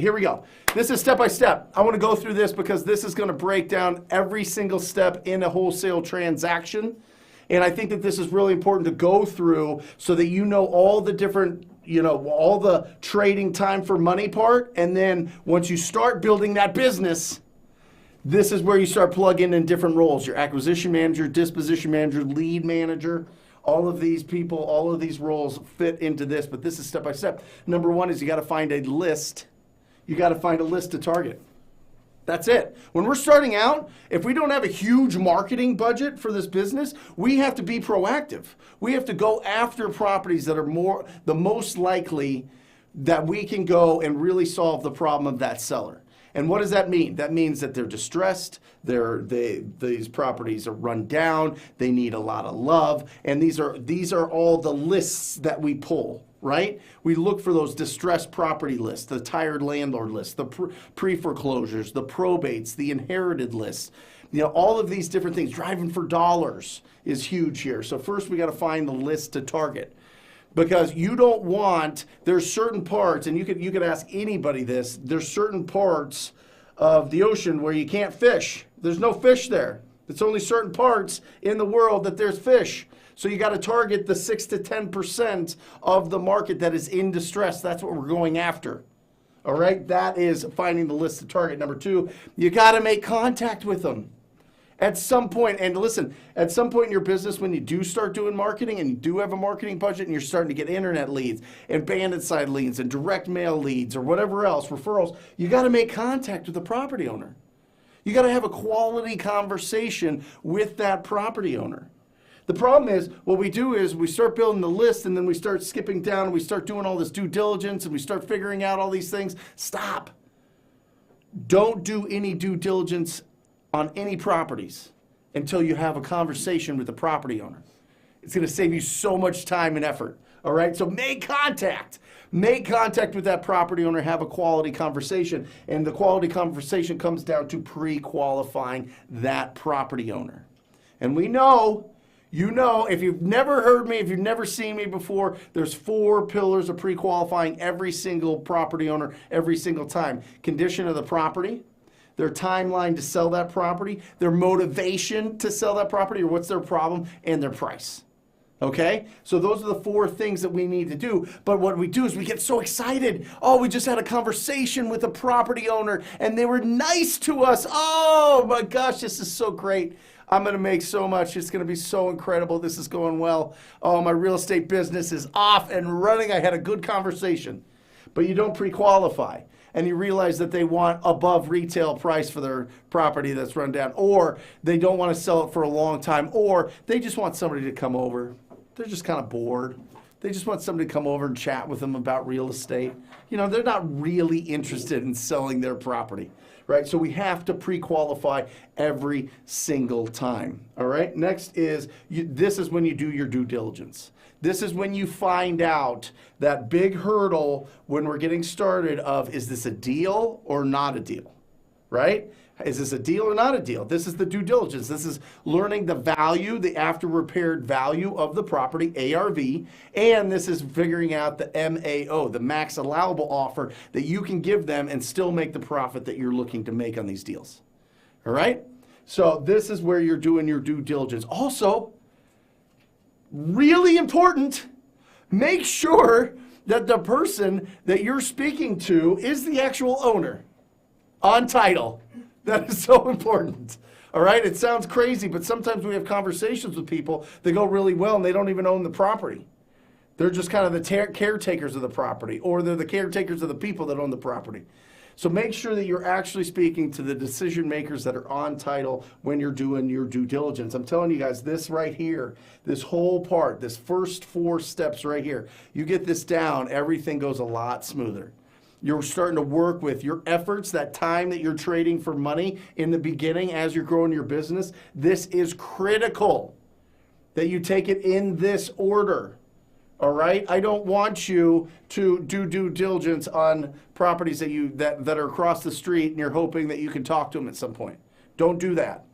here we go. This is step by step. I want to go through this because this is going to break down every single step in a wholesale transaction. And I think that this is really important to go through so that you know all the different, all the trading time for money part. And then once you start building that business, this is where you start plugging in different roles. Your acquisition manager, disposition manager, lead manager. All of these people, all of these roles fit into this, but this is step by step. Number one is you got to find a list. You got to find a list to target. That's it. When we're starting out, if we don't have a huge marketing budget for this business, we have to be proactive. We have to go after properties that are the most likely that we can go and really solve the problem of that seller. And what does that mean? That means that they're distressed, these properties are run down, they need a lot of love, and these are all the lists that we pull, right? We look for those distressed property lists, the tired landlord list, the pre-foreclosures, the probates, the inherited lists. All of these different things. Driving for dollars is huge here. So first we got to find the list to target. Because you don't want, there's certain parts, and you could ask anybody this, there's certain parts of the ocean where you can't fish. There's no fish there. It's only certain parts in the world that there's fish. So you got to target the 6 to 10% of the market that is in distress. That's what we're going after. All right, that is finding the list to target. Number two, you got to make contact with them. At some point, and listen, at some point in your business when you do start doing marketing and you do have a marketing budget and you're starting to get internet leads and bandit side leads and direct mail leads or whatever else, referrals, you got to make contact with the property owner. You got to have a quality conversation with that property owner. The problem is, what we do is we start building the list and then we start skipping down and we start doing all this due diligence and we start figuring out all these things. Stop. Don't do any due diligence on any properties until you have a conversation with the property owner. It's going to save you so much time and effort. All right, so make contact. Make contact with that property owner, have a quality conversation. And the quality conversation comes down to pre-qualifying that property owner. And we know, if you've never heard me, if you've never seen me before, there's 4 pillars of pre-qualifying every single property owner every single time. Condition of the property, their timeline to sell that property, their motivation to sell that property, or what's their problem, and their price. Okay? So those are the 4 things that we need to do. But what we do is we get so excited. Oh, we just had a conversation with a property owner, and they were nice to us. Oh, my gosh, this is so great. I'm going to make so much. It's going to be so incredible. This is going well. Oh, my real estate business is off and running. I had a good conversation. But you don't pre-qualify. And you realize that they want above retail price for their property that's run down, or they don't want to sell it for a long time, or they just want somebody to come over. They're just kind of bored. They just want somebody to come over and chat with them about real estate. They're not really interested in selling their property, right? So we have to pre-qualify every single time, all right? Next is, this is when you do your due diligence. This is when you find out that big hurdle when we're getting started of, is this a deal or not a deal, right? Is this a deal or not a deal? This is the due diligence. This is learning the value, the after repaired value of the property, ARV, and this is figuring out the MAO, the max allowable offer that you can give them and still make the profit that you're looking to make on these deals, all right? So this is where you're doing your due diligence. Also, really important, make sure that the person that you're speaking to is the actual owner on title. That is so important. All right, it sounds crazy, but sometimes we have conversations with people that go really well and they don't even own the property. They're just kind of the caretakers of the property, or they're the caretakers of the people that own the property. So make sure that you're actually speaking to the decision makers that are on title when you're doing your due diligence. I'm telling you guys, this right here, this whole part, this first 4 steps right here, you get this down, everything goes a lot smoother. You're starting to work with your efforts, that time that you're trading for money in the beginning as you're growing your business. This is critical that you take it in this order. All right, I don't want you to do due diligence on properties that are across the street and you're hoping that you can talk to them at some point. Don't do that.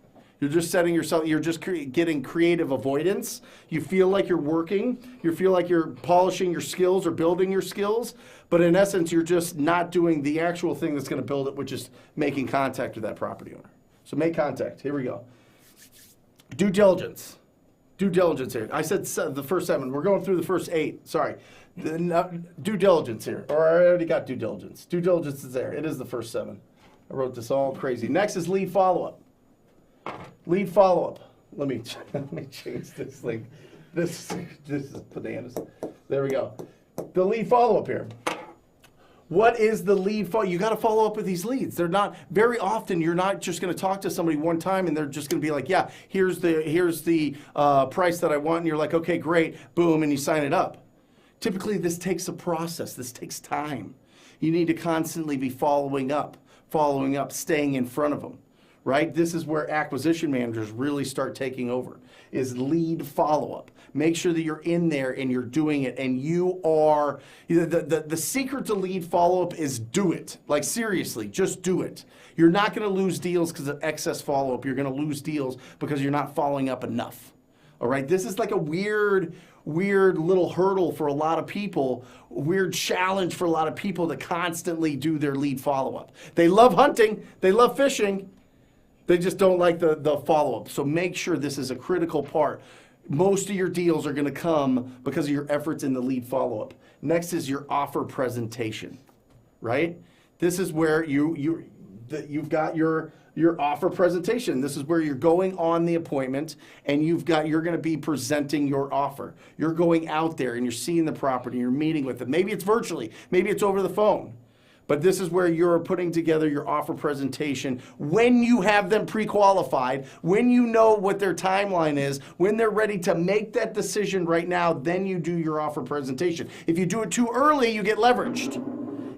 You're just setting yourself, you're just getting creative avoidance. You feel like you're working. You feel like you're polishing your skills or building your skills. But in essence, you're just not doing the actual thing that's going to build it, which is making contact with that property owner. So make contact. Here we go. Due diligence. Due diligence here. I said the first 7. We're going through the first 8. Sorry. Due diligence here. Or I already got due diligence. Due diligence is there. It is the first 7. I wrote this all crazy. Next is lead follow-up. Lead follow-up. Let me change this link. This is bananas. There we go. The lead follow-up here. What is the lead follow? You got to follow up with these leads. They're not very often. You're not just going to talk to somebody one time and they're just going to be like, yeah, here's the price that I want, and you're like, okay, great, boom, and you sign it up. Typically, this takes a process. This takes time. You need to constantly be following up, staying in front of them. Right? This is where acquisition managers really start taking over, is lead follow-up. Make sure that you're in there and you're doing it, and you are, the secret to lead follow-up is do it. Like seriously, just do it. You're not going to lose deals because of excess follow-up. You're going to lose deals because you're not following up enough. All right? This is like a weird little hurdle for a lot of people, weird challenge for a lot of people to constantly do their lead follow-up. They love hunting. They love fishing. They just don't like the follow-up. So make sure this is a critical part. Most of your deals are going to come because of your efforts in the lead follow-up. Next is your offer presentation, right? This is where you've got your offer presentation. This is where you're going on the appointment and you're going to be presenting your offer. You're going out there and you're seeing the property, you're meeting with them. Maybe it's virtually, maybe it's over the phone. But this is where you're putting together your offer presentation when you have them pre-qualified, when you know what their timeline is, when they're ready to make that decision right now, then you do your offer presentation. If you do it too early, you get leveraged.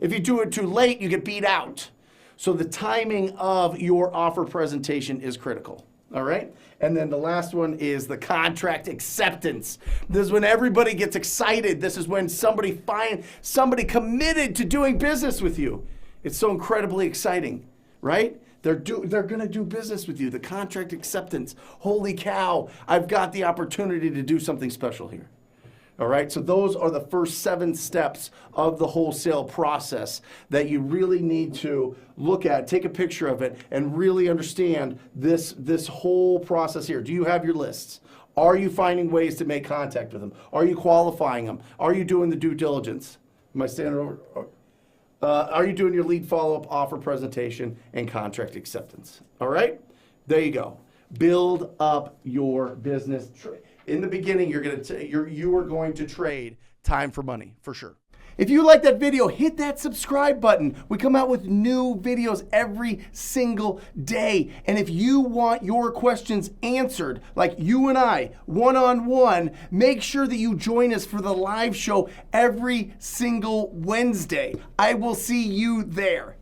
If you do it too late, you get beat out. So the timing of your offer presentation is critical. All right? And then the last one is the contract acceptance. This is when everybody gets excited. This is when somebody finds somebody committed to doing business with you. It's so incredibly exciting, right? They're going to do business with you. The contract acceptance. Holy cow, I've got the opportunity to do something special here. All right, so those are the first 7 steps of the wholesale process that you really need to look at, take a picture of it, and really understand this whole process here. Do you have your lists? Are you finding ways to make contact with them? Are you qualifying them? Are you doing the due diligence? Am I standing over? Are you doing your lead follow-up, offer presentation, and contract acceptance? All right, there you go. Build up your business. In the beginning, you are going to trade time for money, for sure. If you like that video, hit that subscribe button. We come out with new videos every single day. And if you want your questions answered, like you and I, one-on-one, make sure that you join us for the live show every single Wednesday. I will see you there.